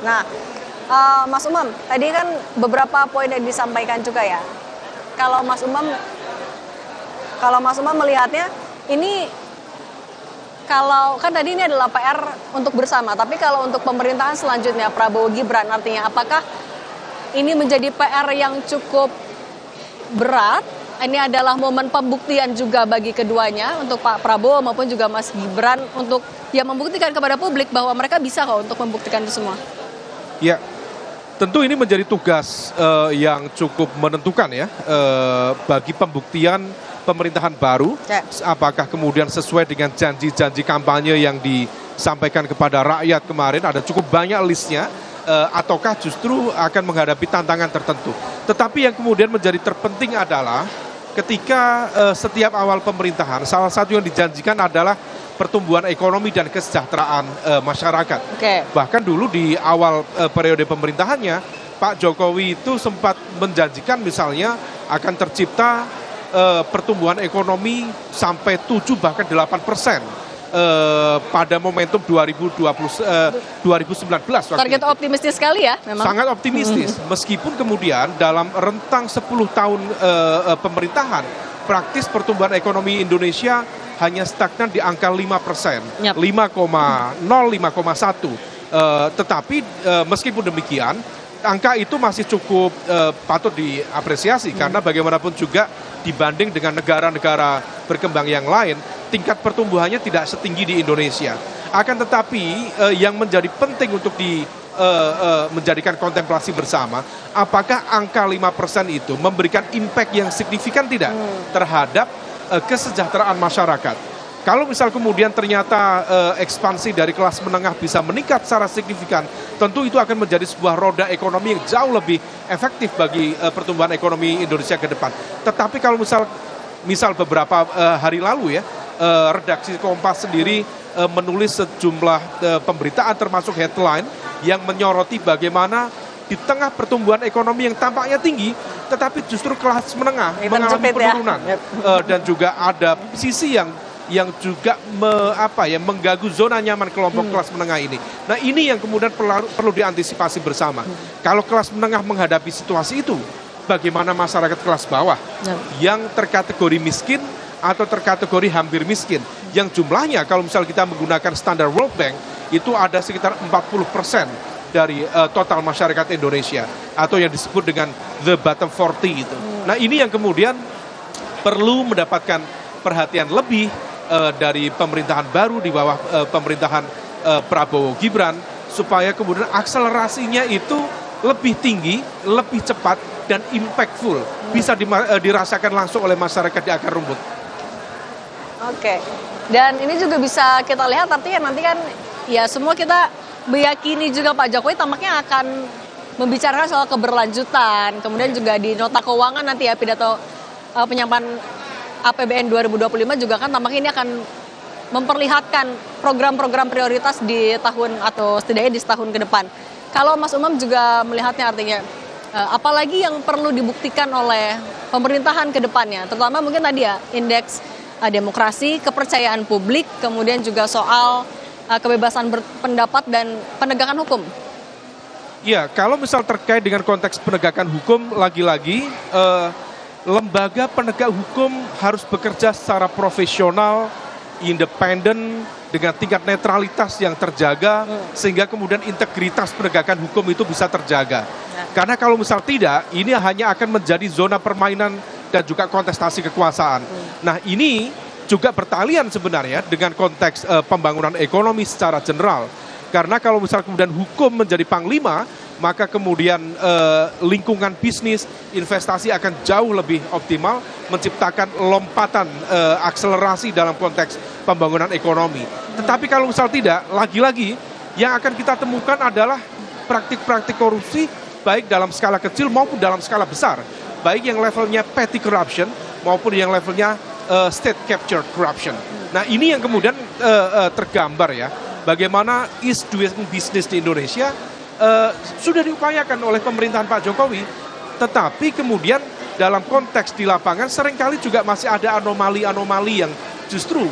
Nah, Mas Umam, tadi kan beberapa poin yang disampaikan juga ya. Kalau Mas Umam melihatnya ini, kalau kan tadi ini adalah PR untuk bersama, tapi kalau untuk pemerintahan selanjutnya Prabowo Gibran, artinya apakah ini menjadi PR yang cukup berat? Ini adalah momen pembuktian juga bagi keduanya, untuk Pak Prabowo maupun juga Mas Gibran, untuk ya membuktikan kepada publik bahwa mereka bisa kok untuk membuktikan itu semua. Ya, tentu ini menjadi tugas yang cukup menentukan ya bagi pembuktian pemerintahan baru. Apakah kemudian sesuai dengan janji-janji kampanye yang disampaikan kepada rakyat kemarin, ada cukup banyak listnya, ataukah justru akan menghadapi tantangan tertentu. Tetapi yang kemudian menjadi terpenting adalah ketika setiap awal pemerintahan, salah satu yang dijanjikan adalah pertumbuhan ekonomi dan kesejahteraan masyarakat. Bahkan dulu di awal periode pemerintahannya, Pak Jokowi itu sempat menjanjikan misalnya akan tercipta pertumbuhan ekonomi sampai 7 bahkan 8% pada momentum 2019 waktu Target itu. optimistis sekali ya memang. Sangat optimistis, meskipun kemudian dalam rentang 10 tahun pemerintahan, praktis pertumbuhan ekonomi Indonesia hanya stagnan di angka 5%, 5,0, 5,1. Tetapi meskipun demikian, angka itu masih cukup patut diapresiasi, karena bagaimanapun juga dibanding dengan negara-negara berkembang yang lain, tingkat pertumbuhannya tidak setinggi di Indonesia. Akan tetapi yang menjadi penting untuk menjadikan kontemplasi bersama, apakah angka 5% itu memberikan impact yang signifikan tidak terhadap kesejahteraan masyarakat. Kalau misal kemudian ternyata ekspansi dari kelas menengah bisa meningkat secara signifikan, tentu itu akan menjadi sebuah roda ekonomi yang jauh lebih efektif bagi pertumbuhan ekonomi Indonesia ke depan. Tetapi kalau misal beberapa hari lalu ya, redaksi Kompas sendiri menulis sejumlah pemberitaan termasuk headline yang menyoroti bagaimana di tengah pertumbuhan ekonomi yang tampaknya tinggi, tetapi justru kelas menengah mengalami penurunan. Dan juga ada sisi yang juga mengganggu zona nyaman kelompok kelas menengah ini. Nah, ini yang kemudian perlu diantisipasi bersama. Kalau kelas menengah menghadapi situasi itu, bagaimana masyarakat kelas bawah yang terkategori miskin atau terkategori hampir miskin, yang jumlahnya kalau misal kita menggunakan standar World Bank itu ada sekitar 40% dari total masyarakat Indonesia, atau yang disebut dengan the bottom 40 itu. Nah, ini yang kemudian perlu mendapatkan perhatian lebih dari pemerintahan baru di bawah pemerintahan Prabowo Gibran, supaya kemudian akselerasinya itu lebih tinggi, lebih cepat, dan impactful, bisa dirasakan langsung oleh masyarakat di akar rumput. Oke, dan ini juga bisa kita lihat, artinya nanti kan ya semua kita meyakini juga Pak Jokowi tampaknya akan membicarakan soal keberlanjutan, kemudian juga di nota keuangan nanti ya, pidato penyampaian APBN 2025 juga kan tampaknya ini akan memperlihatkan program-program prioritas di tahun, atau setidaknya di setahun ke depan. Kalau Mas Umam juga melihatnya, artinya apalagi yang perlu dibuktikan oleh pemerintahan ke depannya, terutama mungkin tadi ya indeks demokrasi, kepercayaan publik, kemudian juga soal kebebasan berpendapat dan penegakan hukum. Ya, kalau misal terkait dengan konteks penegakan hukum, lagi-lagi lembaga penegak hukum harus bekerja secara profesional, independen, dengan tingkat netralitas yang terjaga, sehingga kemudian integritas penegakan hukum itu bisa terjaga. Karena kalau misal tidak, ini hanya akan menjadi zona permainan dan juga kontestasi kekuasaan. Nah, ini juga bertalian sebenarnya dengan konteks pembangunan ekonomi secara general. Karena kalau misal kemudian hukum menjadi panglima, maka kemudian lingkungan bisnis, investasi akan jauh lebih optimal, menciptakan lompatan akselerasi dalam konteks pembangunan ekonomi. Tetapi kalau misal tidak, lagi-lagi yang akan kita temukan adalah praktik-praktik korupsi, baik dalam skala kecil maupun dalam skala besar. Baik yang levelnya petty corruption maupun yang levelnya state captured corruption. Nah, ini yang kemudian tergambar ya, bagaimana ease doing business di Indonesia sudah diupayakan oleh pemerintahan Pak Jokowi, tetapi kemudian dalam konteks di lapangan seringkali juga masih ada anomali-anomali yang justru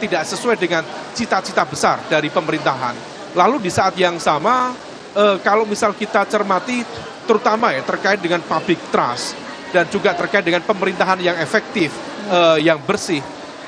tidak sesuai dengan cita-cita besar dari pemerintahan. Lalu di saat yang sama kalau misal kita cermati terutama ya terkait dengan public trust dan juga terkait dengan pemerintahan yang efektif, yang bersih,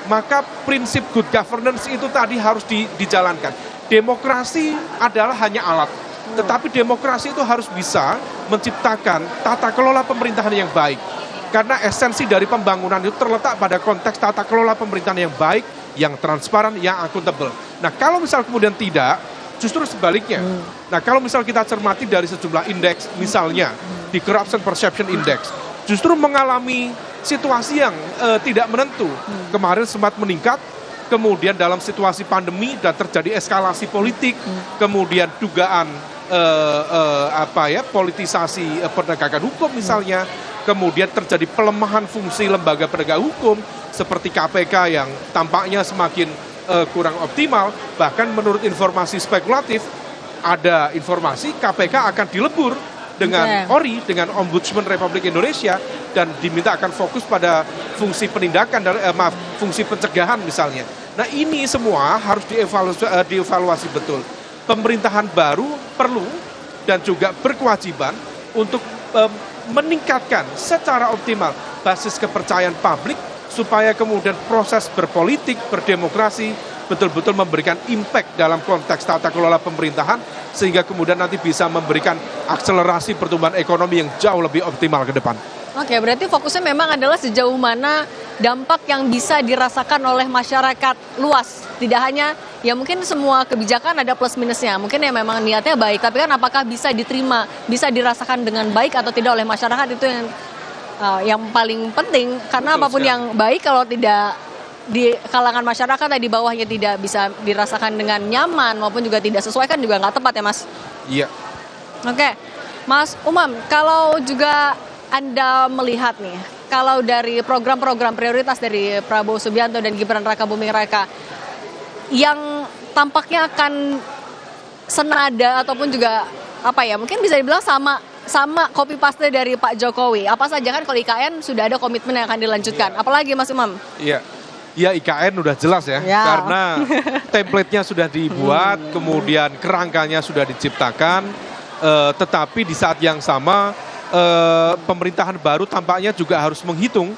maka prinsip good governance itu tadi harus dijalankan. Demokrasi adalah hanya alat, tetapi demokrasi itu harus bisa menciptakan tata kelola pemerintahan yang baik. Karena esensi dari pembangunan itu terletak pada konteks tata kelola pemerintahan yang baik, yang transparan, yang akuntabel. Nah, kalau misal kemudian tidak, justru sebaliknya. Nah, kalau misal kita cermati dari sejumlah indeks, misalnya di Corruption Perception Index, justru mengalami situasi yang tidak menentu. Kemarin sempat meningkat, kemudian dalam situasi pandemi dan terjadi eskalasi politik, kemudian dugaan politisasi penegakan hukum misalnya, kemudian terjadi pelemahan fungsi lembaga penegak hukum seperti KPK yang tampaknya semakin kurang optimal. Bahkan menurut informasi spekulatif, ada informasi KPK akan dilebur dengan ORI, dengan Ombudsman Republik Indonesia, dan diminta akan fokus pada fungsi penindakan, fungsi pencegahan misalnya. Nah, ini semua harus dievaluasi betul. Pemerintahan baru perlu dan juga berkewajiban untuk meningkatkan secara optimal basis kepercayaan publik supaya kemudian proses berpolitik, berdemokrasi betul-betul memberikan impact dalam konteks tata kelola pemerintahan sehingga kemudian nanti bisa memberikan akselerasi pertumbuhan ekonomi yang jauh lebih optimal ke depan. Oke, berarti fokusnya memang adalah sejauh mana dampak yang bisa dirasakan oleh masyarakat luas. Tidak hanya, ya mungkin semua kebijakan ada plus minusnya. Mungkin ya memang niatnya baik, tapi kan apakah bisa diterima, bisa dirasakan dengan baik atau tidak oleh masyarakat, itu yang paling penting. Karena betul, apapun yang baik kalau tidak di kalangan masyarakat di bawahnya tidak bisa dirasakan dengan nyaman maupun juga tidak sesuai kan juga nggak tepat ya Mas? Iya. Oke, Mas Umam, kalau juga Anda melihat nih, kalau dari program-program prioritas dari Prabowo Subianto dan Gibran Raka Buming Raka yang tampaknya akan senada ataupun juga mungkin bisa dibilang sama copy paste dari Pak Jokowi. Apa saja kan kalau IKN sudah ada komitmen yang akan dilanjutkan. Iya. Apalagi Mas Umam? Iya. Ya IKN udah jelas ya, karena template-nya sudah dibuat, kemudian kerangkanya sudah diciptakan, tetapi di saat yang sama pemerintahan baru tampaknya juga harus menghitung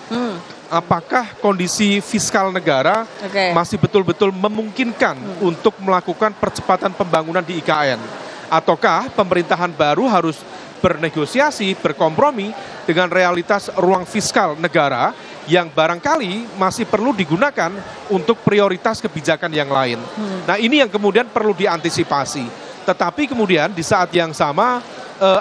apakah kondisi fiskal negara masih betul-betul memungkinkan untuk melakukan percepatan pembangunan di IKN. Ataukah pemerintahan baru harus bernegosiasi, berkompromi dengan realitas ruang fiskal negara yang barangkali masih perlu digunakan untuk prioritas kebijakan yang lain. Nah, ini yang kemudian perlu diantisipasi. Tetapi kemudian di saat yang sama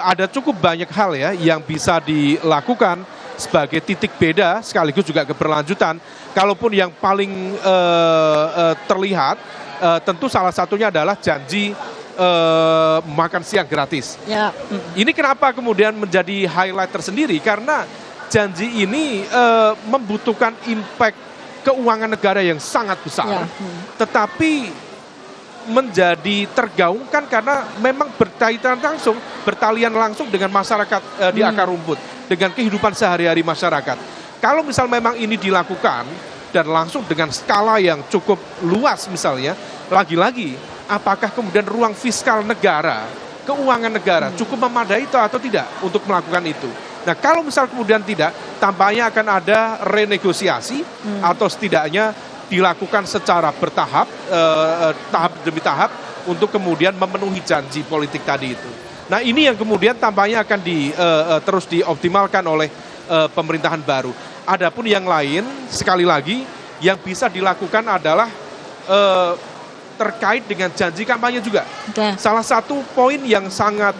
ada cukup banyak hal ya yang bisa dilakukan sebagai titik beda sekaligus juga keberlanjutan. Kalaupun yang paling terlihat tentu salah satunya adalah janji makan siang gratis. Ya. Ini kenapa kemudian menjadi highlight tersendiri? Karena janji ini membutuhkan impact keuangan negara yang sangat besar. Tetapi menjadi tergaungkan karena memang bertalian langsung dengan masyarakat di akar rumput, dengan kehidupan sehari-hari masyarakat. Kalau misal memang ini dilakukan dan langsung dengan skala yang cukup luas misalnya, lagi-lagi apakah kemudian ruang fiskal negara, keuangan negara cukup memadai atau tidak untuk melakukan itu? Nah, kalau misal kemudian tidak, tampaknya akan ada renegosiasi atau setidaknya dilakukan secara bertahap, tahap demi tahap untuk kemudian memenuhi janji politik tadi itu. Nah, ini yang kemudian tampaknya akan terus dioptimalkan oleh pemerintahan baru. Adapun yang lain, sekali lagi, yang bisa dilakukan adalah terkait dengan janji kampanye juga. Salah satu poin yang sangat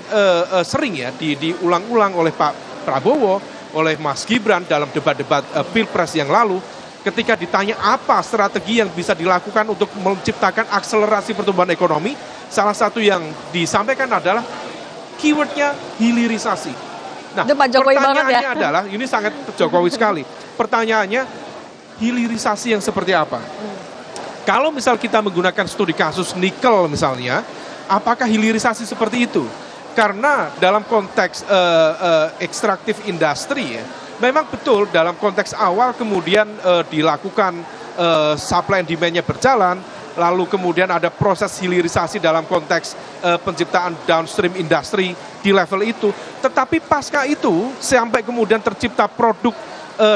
sering ya diulang-ulang oleh Pak Prabowo, oleh Mas Gibran dalam debat-debat Pilpres yang lalu, ketika ditanya apa strategi yang bisa dilakukan untuk menciptakan akselerasi pertumbuhan ekonomi, salah satu yang disampaikan adalah keywordnya hilirisasi. Nah, pertanyaannya adalah, ini sangat Jokowi sekali, pertanyaannya hilirisasi yang seperti apa? Kalau misal kita menggunakan studi kasus nikel misalnya, apakah hilirisasi seperti itu? Karena dalam konteks ekstraktif industri ya, memang betul dalam konteks awal kemudian dilakukan supply and demand-nya berjalan, lalu kemudian ada proses hilirisasi dalam konteks penciptaan downstream industri di level itu. Tetapi pasca itu, sampai kemudian tercipta produk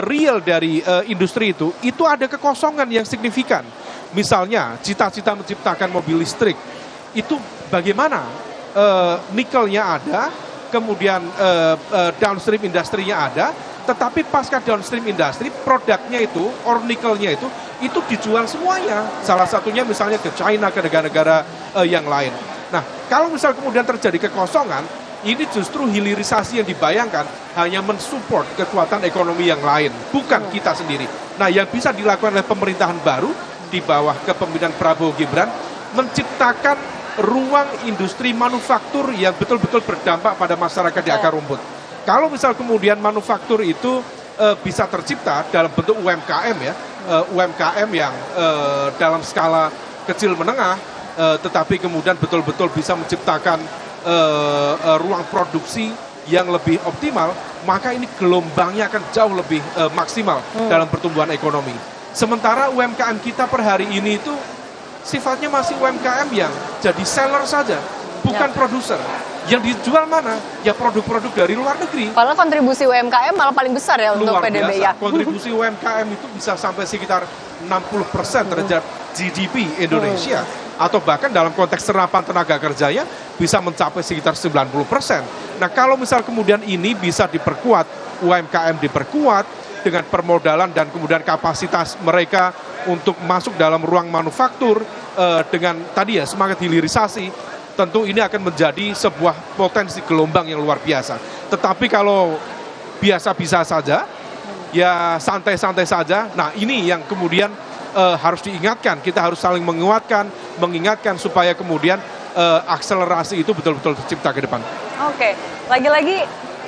real dari industri itu ada kekosongan yang signifikan. Misalnya, cita-cita menciptakan mobil listrik, itu bagaimana? Nikelnya ada, kemudian downstream industrinya ada, tetapi pasca downstream industri, produknya itu, or nikelnya itu dijual semuanya. Salah satunya misalnya ke China, ke negara-negara yang lain. Nah, kalau misal kemudian terjadi kekosongan, ini justru hilirisasi yang dibayangkan hanya mensupport kekuatan ekonomi yang lain, bukan kita sendiri. Nah, yang bisa dilakukan oleh pemerintahan baru di bawah kepemimpinan Prabowo Gibran, menciptakan ruang industri manufaktur yang betul-betul berdampak pada masyarakat di akar rumput. Kalau misal kemudian manufaktur itu bisa tercipta dalam bentuk UMKM ya, UMKM yang dalam skala kecil menengah, tetapi kemudian betul-betul bisa menciptakan ruang produksi yang lebih optimal, maka ini gelombangnya akan jauh lebih maksimal dalam pertumbuhan ekonomi. Sementara UMKM kita per hari ini itu sifatnya masih UMKM yang jadi seller saja, bukan produser. Yang dijual mana? Ya produk-produk dari luar negeri. Padahal kontribusi UMKM malah paling besar ya untuk PDB biasa. ya. Kontribusi UMKM itu bisa sampai sekitar 60% terhadap GDP Indonesia. Atau bahkan dalam konteks serapan tenaga kerjanya bisa mencapai sekitar 90%. Nah, kalau misal kemudian ini bisa diperkuat, UMKM diperkuat dengan permodalan dan kemudian kapasitas mereka untuk masuk dalam ruang manufaktur dengan tadi ya semangat hilirisasi, tentu ini akan menjadi sebuah potensi gelombang yang luar biasa. Tetapi kalau biasa-biasa saja, ya santai-santai saja, nah ini yang kemudian harus diingatkan. Kita harus saling menguatkan, mengingatkan supaya kemudian akselerasi itu betul-betul tercipta ke depan. Oke, lagi-lagi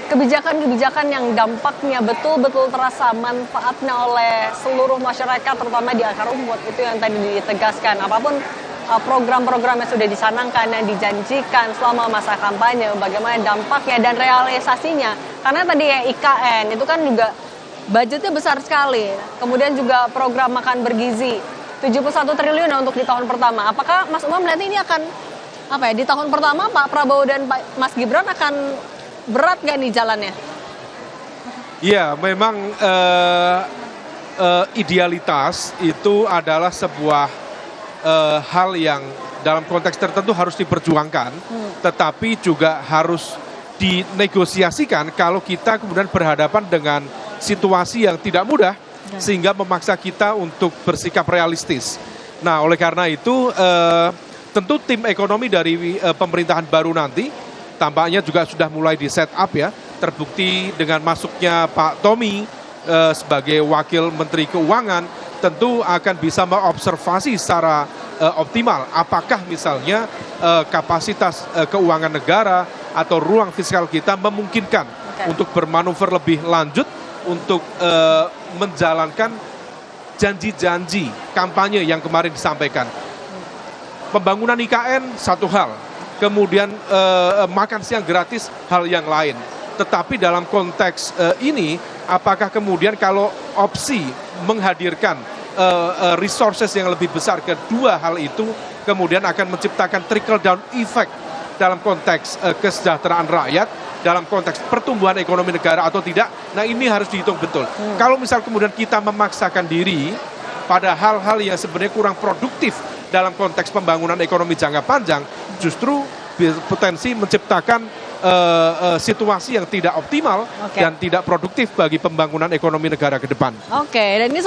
kebijakan-kebijakan yang dampaknya betul-betul terasa manfaatnya oleh seluruh masyarakat, terutama di akar rumput, itu yang tadi ditegaskan. Apapun program-program yang sudah dicanangkan, yang dijanjikan selama masa kampanye, bagaimana dampaknya dan realisasinya. Karena tadi ya IKN itu kan juga budgetnya besar sekali. Kemudian juga program makan bergizi, 71 triliun untuk di tahun pertama. Apakah Mas Umam melihat ini akan, di tahun pertama Pak Prabowo dan Mas Gibran akan berat nggak nih jalannya? Iya, memang idealitas itu adalah sebuah hal yang dalam konteks tertentu harus diperjuangkan, tetapi juga harus dinegosiasikan kalau kita kemudian berhadapan dengan situasi yang tidak mudah, sehingga memaksa kita untuk bersikap realistis. Nah, oleh karena itu, tentu tim ekonomi dari pemerintahan baru nanti, tampaknya juga sudah mulai di set up ya, terbukti dengan masuknya Pak Tommy sebagai Wakil Menteri Keuangan, tentu akan bisa mengobservasi secara optimal apakah misalnya kapasitas keuangan negara atau ruang fiskal kita memungkinkan untuk bermanuver lebih lanjut untuk menjalankan janji-janji kampanye yang kemarin disampaikan. Pembangunan IKN satu hal, kemudian makan siang gratis hal yang lain. Tetapi dalam konteks ini, apakah kemudian kalau opsi menghadirkan resources yang lebih besar, kedua hal itu kemudian akan menciptakan trickle down effect dalam konteks kesejahteraan rakyat, dalam konteks pertumbuhan ekonomi negara atau tidak. Nah, ini harus dihitung betul. Kalau misal kemudian kita memaksakan diri pada hal-hal yang sebenarnya kurang produktif dalam konteks pembangunan ekonomi jangka panjang, justru potensi menciptakan situasi yang tidak optimal dan tidak produktif bagi pembangunan ekonomi negara ke depan. Dan ini